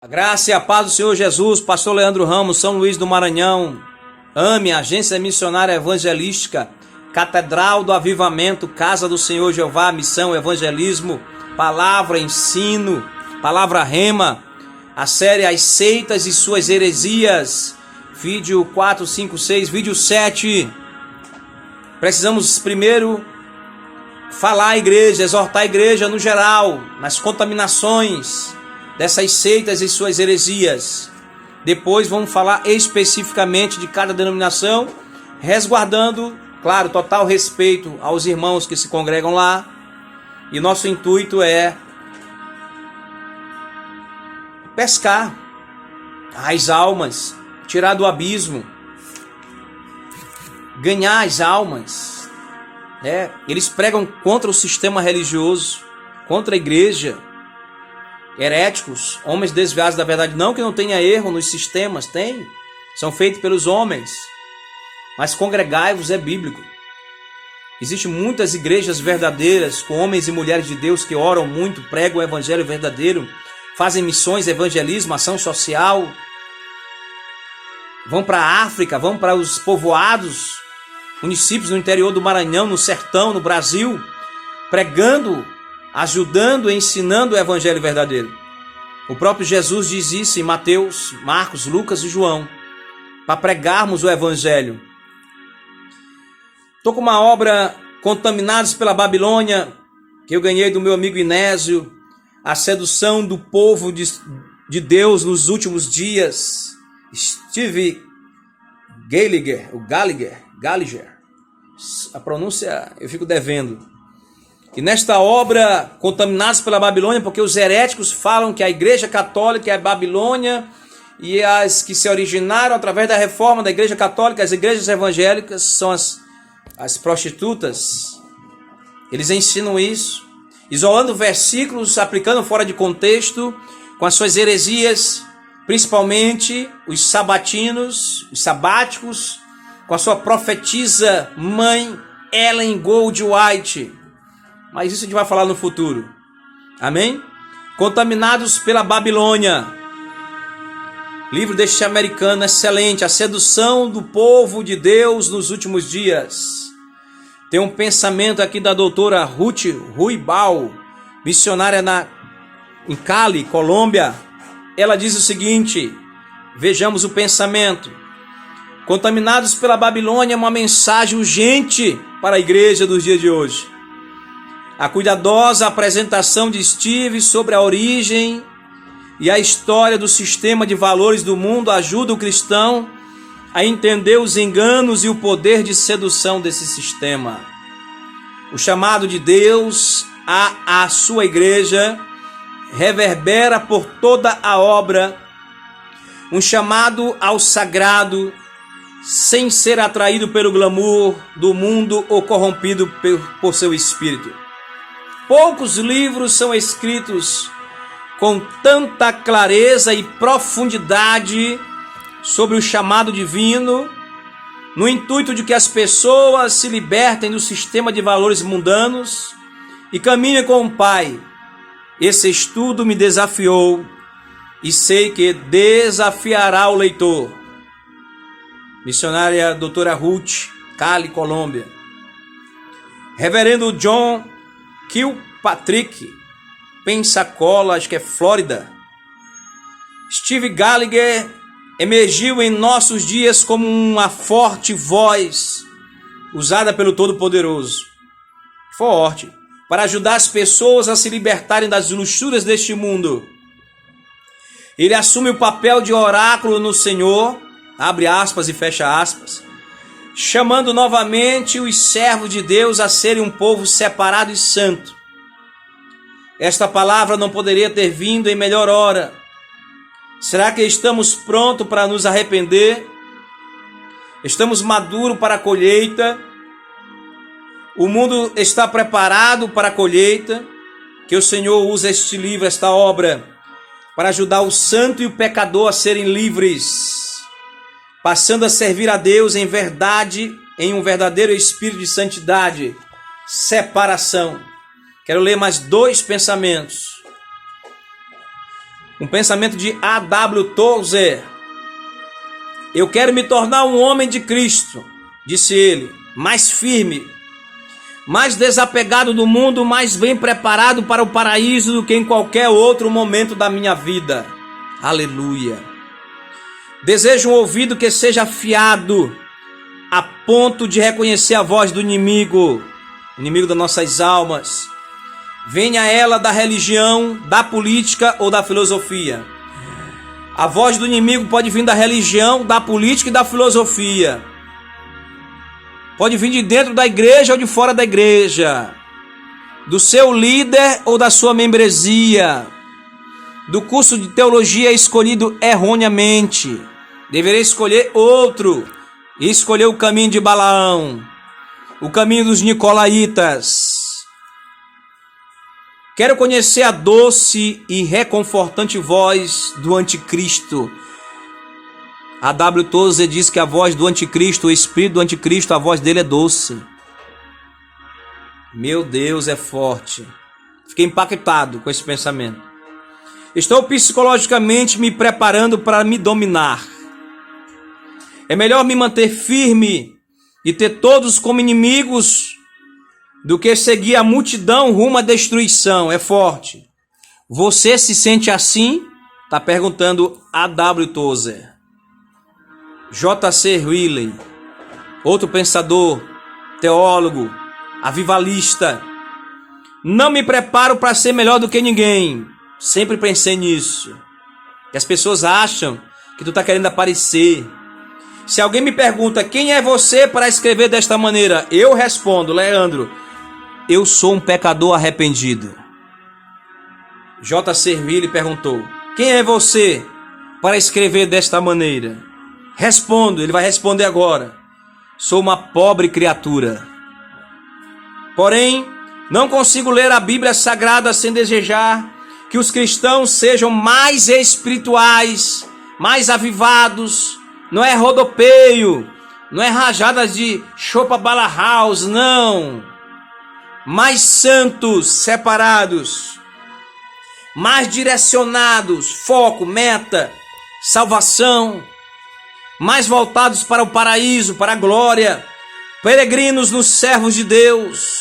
A graça e a paz do Senhor Jesus, pastor Leandro Ramos, São Luís do Maranhão. AME, Agência Missionária Evangelística, Catedral do Avivamento, Casa do Senhor Jeová, Missão, Evangelismo, Palavra, Ensino, Palavra Rema, a série As Seitas e Suas Heresias, vídeo 456, vídeo 7. Precisamos primeiro falar à igreja, exortar a igreja no geral, nas contaminações dessas seitas e suas heresias. Depois vamos falar especificamente de cada denominação, resguardando, claro, total respeito aos irmãos que se congregam lá. E nosso intuito é pescar as almas, tirar do abismo, ganhar as almas. Eles pregam contra o sistema religioso, contra a igreja. Heréticos, homens desviados da verdade, não que não tenha erro nos sistemas, tem, são feitos pelos homens, mas congregai-vos é bíblico. Existem muitas igrejas verdadeiras, com homens e mulheres de Deus que oram muito, pregam o evangelho verdadeiro, fazem missões, evangelismo, ação social, vão para a África, vão para os povoados, municípios no interior do Maranhão, no sertão, no Brasil, pregando, ajudando, ensinando o evangelho verdadeiro. O próprio Jesus diz isso em Mateus, Marcos, Lucas e João, para pregarmos o evangelho. Estou com uma obra, Contaminados pela Babilônia, que eu ganhei do meu amigo Inésio, a sedução do povo de Deus nos últimos dias. Steve Gallagher, a pronúncia eu fico devendo. E nesta obra, Contaminados pela Babilônia, porque os heréticos falam que a Igreja Católica é a Babilônia e as que se originaram através da reforma da Igreja Católica, as igrejas evangélicas, são as prostitutas. Eles ensinam isso, isolando versículos, aplicando fora de contexto, com as suas heresias, principalmente os sabatinos, os sabáticos, com a sua profetisa mãe Ellen Goldwhite. Mas isso a gente vai falar no futuro. Amém? Contaminados pela Babilônia. Livro deste americano excelente. A sedução do povo de Deus nos últimos dias. Tem um pensamento aqui da doutora Ruth Ruibal, missionária em Cali, Colômbia. Ela diz o seguinte, vejamos o pensamento. Contaminados pela Babilônia é uma mensagem urgente para a igreja dos dias de hoje. A cuidadosa apresentação de Steve sobre a origem e a história do sistema de valores do mundo ajuda o cristão a entender os enganos e o poder de sedução desse sistema. O chamado de Deus à sua igreja reverbera por toda a obra, um chamado ao sagrado, sem ser atraído pelo glamour do mundo ou corrompido por seu espírito. Poucos livros são escritos com tanta clareza e profundidade sobre o chamado divino, no intuito de que as pessoas se libertem do sistema de valores mundanos e caminhem com o Pai. Esse estudo me desafiou e sei que desafiará o leitor. Missionária doutora Ruth, Cali, Colômbia. Reverendo John Kilpatrick, Pensacola, acho que é Flórida. Steve Gallagher emergiu em nossos dias como uma forte voz usada pelo Todo-Poderoso. Forte, para ajudar as pessoas a se libertarem das luxúrias deste mundo. Ele assume o papel de oráculo no Senhor, abre aspas e fecha aspas, chamando novamente os servos de Deus a serem um povo separado e santo. Esta palavra não poderia ter vindo em melhor hora. Será que estamos prontos para nos arrepender? Estamos maduros para a colheita? O mundo está preparado para a colheita? Que o Senhor use este livro, esta obra, para ajudar o santo e o pecador a serem livres, passando a servir a Deus em verdade, em um verdadeiro espírito de santidade, separação. Quero ler mais 2 pensamentos. Um pensamento de A.W. Tozer. Eu quero me tornar um homem de Cristo, disse ele, mais firme, mais desapegado do mundo, mais bem preparado para o paraíso do que em qualquer outro momento da minha vida. Aleluia. Desejo um ouvido que seja afiado a ponto de reconhecer a voz do inimigo, inimigo das nossas almas. Venha ela da religião, da política ou da filosofia. A voz do inimigo pode vir da religião, da política e da filosofia. Pode vir de dentro da igreja ou de fora da igreja. Do seu líder ou da sua membresia. Do curso de teologia escolhido erroneamente. Deveria escolher outro. E escolher o caminho de Balaão. O caminho dos nicolaítas. Quero conhecer a doce e reconfortante voz do anticristo. A.W. Tozer diz que a voz do anticristo, o espírito do anticristo, a voz dele é doce. Meu Deus, é forte. Fiquei impactado com esse pensamento. Estou psicologicamente me preparando para me dominar. É melhor me manter firme e ter todos como inimigos do que seguir a multidão rumo à destruição. É forte. Você se sente assim? Está perguntando A.W. Tozer. J.C. Riley, outro pensador, teólogo, avivalista. Não me preparo para ser melhor do que ninguém. Sempre pensei nisso. E as pessoas acham que tu está querendo aparecer. Se alguém me pergunta quem é você para escrever desta maneira, eu respondo, Leandro, eu sou um pecador arrependido. J.C. Riley perguntou, quem é você para escrever desta maneira? Respondo, ele vai responder agora. Sou uma pobre criatura. Porém, não consigo ler a Bíblia Sagrada sem desejar que os cristãos sejam mais espirituais, mais avivados. Não é rodopeio, não é rajadas de chopa bala house, não. Mais santos, separados, mais direcionados, foco, meta, salvação, mais voltados para o paraíso, para a glória, peregrinos nos servos de Deus.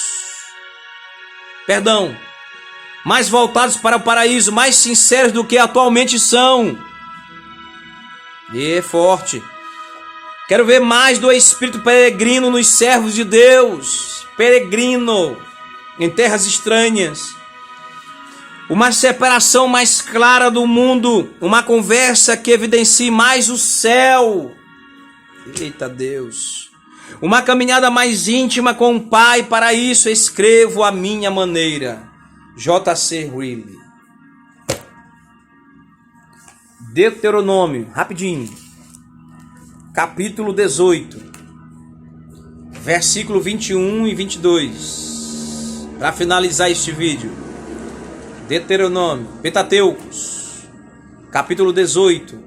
Mais voltados para o paraíso, mais sinceros do que atualmente são. E é forte. Quero ver mais do espírito peregrino nos servos de Deus. Peregrino em terras estranhas. Uma separação mais clara do mundo. Uma conversa que evidencie mais o céu. Eita Deus. Uma caminhada mais íntima com o Pai. Para isso escrevo a minha maneira. J.C. Riley. Deuteronômio, rapidinho. Capítulo 18. Versículo 21 e 22. Para finalizar este vídeo. Deuteronômio, Pentateucos, capítulo 18,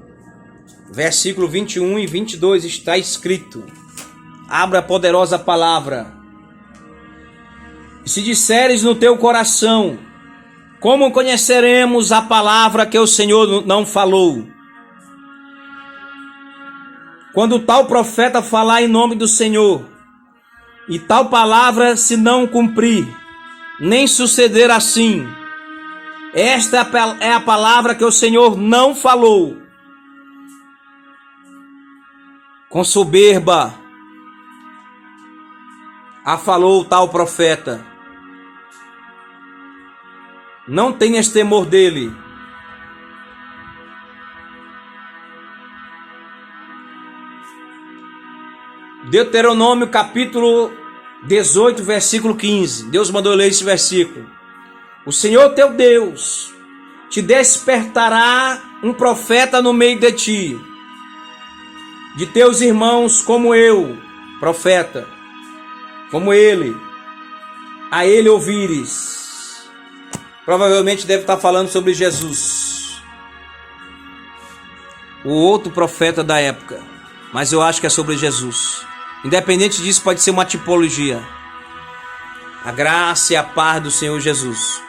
versículo 21 e 22 está escrito. Abra a poderosa palavra. Se disseres no teu coração, como conheceremos a palavra que o Senhor não falou? Quando tal profeta falar em nome do Senhor, e tal palavra se não cumprir, nem suceder assim, esta é a palavra que o Senhor não falou. Com soberba a falou tal profeta. Não tenhas temor dele. Deuteronômio capítulo 18, versículo 15. Deus mandou ler esse versículo. O Senhor teu Deus te despertará um profeta no meio de ti, de teus irmãos como eu, profeta, como ele, a ele ouvires. Provavelmente deve estar falando sobre Jesus, o outro profeta da época, mas eu acho que é sobre Jesus. Independente disso, pode ser uma tipologia. A graça e a paz do Senhor Jesus.